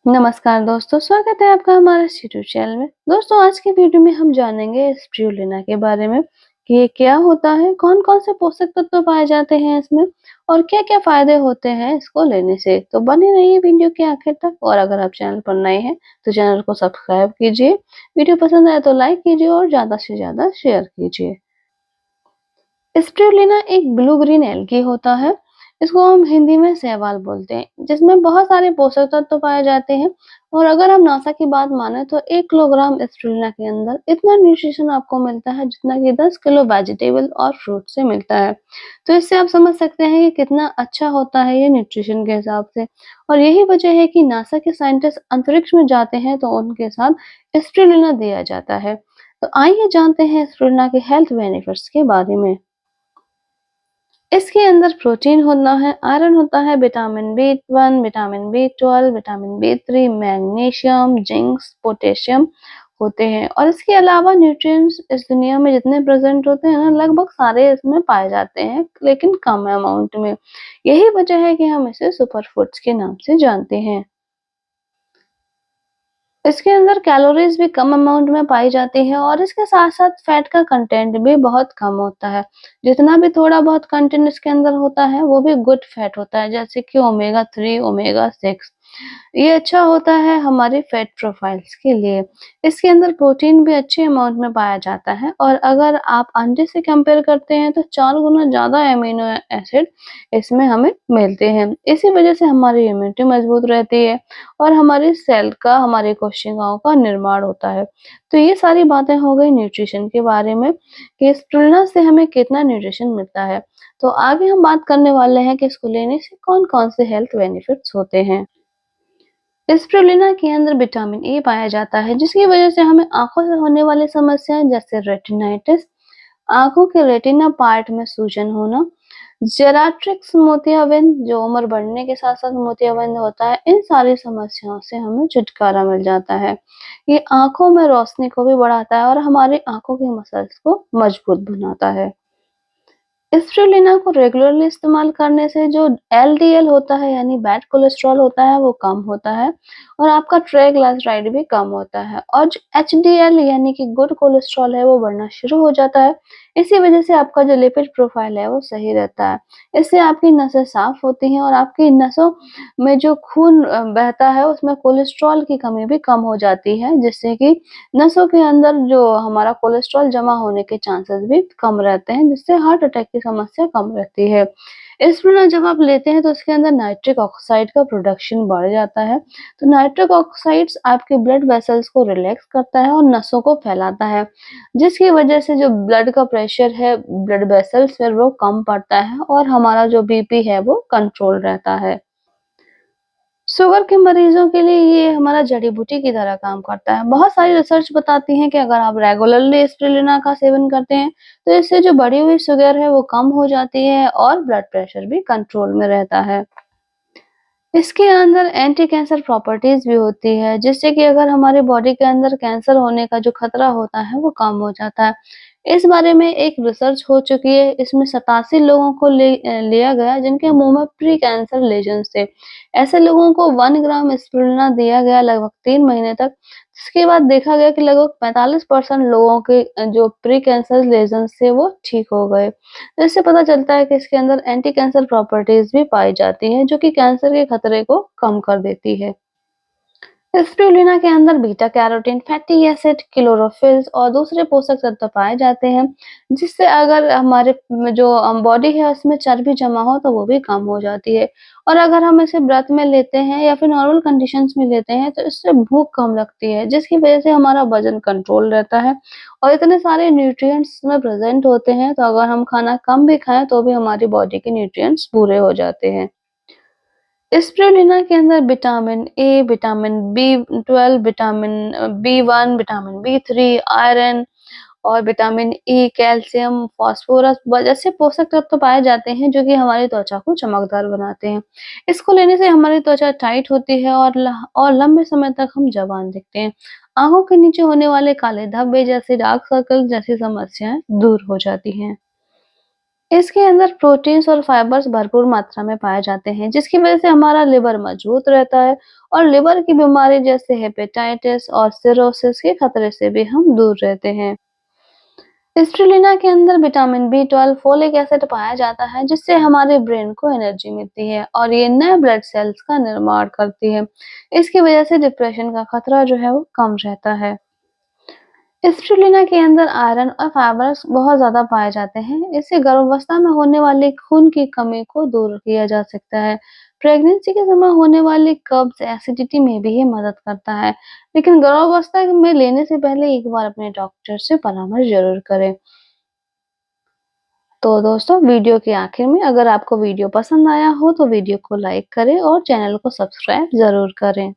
नमस्कार दोस्तों, स्वागत है आपका हमारे इस यूट्यूब चैनल में। दोस्तों, आज की वीडियो में हम जानेंगे स्पिरुलिना के बारे में कि ये क्या होता है, कौन-कौन से पोषक तत्व पाए जाते हैं इसमें और क्या-क्या फायदे होते हैं इसको लेने से। तो बने रहिए वीडियो के आखिर तक और अगर आप चैनल पर नए हैं तो चैनल को सब्सक्राइब कीजिए। वीडियो पसंद आए तो लाइक कीजिए और ज़्यादा से ज़्यादा शेयर कीजिए। स्पिरुलिना एक ब्लू ग्रीन एल्गी होता है। इसको हम हिंदी में शैवाल बोलते हैं, जिसमें बहुत सारे पोषक तत्व पाए जाते हैं। और अगर हम नासा की बात माने तो 1 किलोग्राम स्पिरुलिना के अंदर इतना न्यूट्रिशन आपको मिलता है जितना कि 10 किलो वेजिटेबल और फ्रूट से मिलता है। तो इससे आप समझ सकते हैं कि कितना अच्छा होता है ये न्यूट्रिशन के हिसाब से। और यही वजह है कि नासा के साइंटिस्ट अंतरिक्ष में जाते हैं तो उनके साथ स्पिरुलिना दिया जाता है। तो आइए जानते हैं स्पिरुलिना के हेल्थ बेनिफिट्स के बारे में। इसके अंदर प्रोटीन होता है, आयरन होता है, vitamin B 1, vitamin B 12, vitamin B 3, magnesium, zinc, potassium होते हैं। और इसके अलावा न्यूट्रिएंट्स इस दुनिया में जितने प्रेजेंट होते हैं ना, लगभग सारे इसमें पाए जाते हैं, लेकिन कम अमाउंट में। यही वजह है कि हम इसे सुपर फूड्स के नाम से जानते हैं। इसके अंदर कैलोरीज भी कम अमाउंट में पाई जाती है और इसके साथ साथ फैट का कंटेंट भी बहुत कम होता है। जितना भी थोड़ा बहुत कंटेंट इसके अंदर होता है वो भी गुड फैट होता है, जैसे कि ओमेगा 3, ओमेगा 6। ये अच्छा होता है हमारी फैट प्रोफाइल्स के लिए। इसके अंदर प्रोटीन भी अच्छे अमाउंट में पाया जाता है और अगर आप अंडे से कंपेयर करते हैं तो 4 गुना ज्यादा एमिनो एसिड इसमें हमें मिलते हैं। इसी वजह से हमारी इम्यूनिटी मजबूत रहती है और हमारी सेल का, हमारी कोशिकाओं का निर्माण होता है। तो ये सारी बातें हो गई न्यूट्रिशन के बारे में कि स्पिरुलिना से हमें कितना न्यूट्रिशन मिलता है। तो आगे हम बात करने वाले हैं कि इसको लेने से कौन-कौन से हेल्थ बेनिफिट्स होते हैं। स्पिरुलिना के अंदर विटामिन ए पाया जाता है, जिसकी वजह से हमें आंखों से होने वाली समस्याएं जैसे रेटिनाइटिस, आंखों के रेटिना पार्ट में सूजन होना, जेराट्रिक्स मोतियाबिंद जो उम्र बढ़ने के साथ साथ मोतियाबिंद होता है, इन सारी समस्याओं से हमें छुटकारा मिल जाता है। ये आंखों में रोशनी को भी बढ़ाता है और हमारी आंखों की मसल्स को मजबूत बनाता है। स्पिरुलिना को रेगुलरली इस्तेमाल करने से जो एलडीएल होता है यानी बैड कोलेस्ट्रॉल होता है वो कम होता है और आपका ट्राइग्लिसराइड भी कम होता है और जो एचडीएल यानी कि गुड कोलेस्ट्रॉल है वो बढ़ना शुरू हो जाता है। इसी वजह से आपका जो लिपिड प्रोफाइल है वो सही रहता है। इससे आपकी नसें साफ होती हैं और आपकी नसों में जो खून बहता है उसमें कोलेस्ट्रॉल की कमी भी कम हो जाती है, जिससे कि नसों के अंदर जो हमारा कोलेस्ट्रॉल जमा होने के चांसेस भी कम रहते हैं, जिससे हार्ट अटैक की समस्या कम रहती है। एस्पिरिन जब आप लेते हैं तो इसके अंदर नाइट्रिक ऑक्साइड का प्रोडक्शन बढ़ जाता है। तो नाइट्रिक ऑक्साइड्स आपके ब्लड वेसल्स को रिलैक्स करता है और नसों को फैलाता है, जिसकी वजह से जो ब्लड का प्रेशर है ब्लड वेसल्स पर वो कम पड़ता है और हमारा जो बीपी है वो कंट्रोल रहता है। शुगर के मरीजों के लिए ये हमारा जड़ी-बूटी की तरह काम करता है। बहुत सारी रिसर्च बताती है कि अगर आप रेगुलरली स्पिरुलिना का सेवन करते हैं, तो इससे जो बढ़ी हुई शुगर है वो कम हो जाती है और ब्लड प्रेशर भी कंट्रोल में रहता है। इसके अंदर एंटी कैंसर प्रॉपर्टीज भी होती है, जिससे कि अगर हमारी बॉडी के अंदर कैंसर होने का जो खतरा होता है वो कम हो जाता है। इस बारे में एक रिसर्च हो चुकी है, इसमें 87 लोगों को लिया गया जिनके मुंह में प्री कैंसर लेजन्स थे। ऐसे लोगों को 1 ग्राम स्पिरुलिना दिया गया लगभग 3 महीने तक, जिसके बाद देखा गया कि लगभग 45% लोगों के जो प्री कैंसर लेजन्स थे वो ठीक हो गए। तो इससे पता चलता है कि इसके अंदर एंटी कैंसर प्रॉपर्टीज भी पाई जाती हैं, जो कि कैंसर के खतरे को कम कर देती है। स्पिरुलिना के अंदर beta carotene, fatty acid, chlorophylls और दूसरे पोषक तत्व पाए जाते हैं, जिससे अगर हमारे जो बॉडी है उसमें चर्बी जमा हो तो वो भी कम हो जाती है। और अगर हम इसे व्रत में लेते हैं या फिर नॉर्मल कंडीशंस में लेते हैं तो इससे भूख कम लगती है, जिसकी वजह से हमारा वजन कंट्रोल रहता है और इतने सारे न्यूट्रिएंट्स में प्रेजेंट होते हैं, तो अगर हम खाना कम भी खाएं तो भी हमारी बॉडी के न्यूट्रिएंट्स पूरे हो जाते हैं। स्पिरुलिना के अंदर vitamin A, vitamin B 12, vitamin B 1, vitamin B 3, iron और विटामिन ई, कैल्शियम, फास्फोरस जैसे पोषक तत्व पाए जाते हैं, जो कि हमारी त्वचा को चमकदार बनाते हैं। इसको लेने से हमारी त्वचा टाइट होती है और लंबे समय तक हम जवान दिखते हैं। आंखों के नीचे होने वाले काले धब्बे जैसे डार्क सर्कल जैसी समस्याएं दूर हो जाती हैं। इसके अंदर प्रोटीन्स और फाइबर्स भरपूर मात्रा में पाए जाते हैं, जिसकी वजह से हमारा लिवर मजबूत रहता है और लिवर की बीमारी जैसे हेपेटाइटिस और सिरोसिस के खतरे से भी हम दूर रहते हैं। स्पिरुलिना के अंदर विटामिन B12, फोलिक एसिड पाया जाता है, जिससे हमारे ब्रेन को एनर्जी मिलती है और ये नए ब्लड सेल्स का निर्माण करती है। इसकी वजह से डिप्रेशन का खतरा जो है वो कम रहता है। स्पिरुलिना के अंदर आयरन और फाइबर्स बहुत ज़्यादा पाए जाते हैं। इससे गर्भावस्था में होने वाली खून की कमी को दूर किया जा सकता है। प्रेगनेंसी के समय होने वाली कब्ज़, एसिडिटी में भी ये मदद करता है। लेकिन गर्भावस्था में लेने से पहले एक बार अपने डॉक्टर से परामर्श ज़रूर करें। तो दोस्तों, वीडियो के आखिर में अगर आपको वीडियो पसंद आया हो तो वीडियो को लाइक करें और चैनल को सब्सक्राइब ज़रूर करें।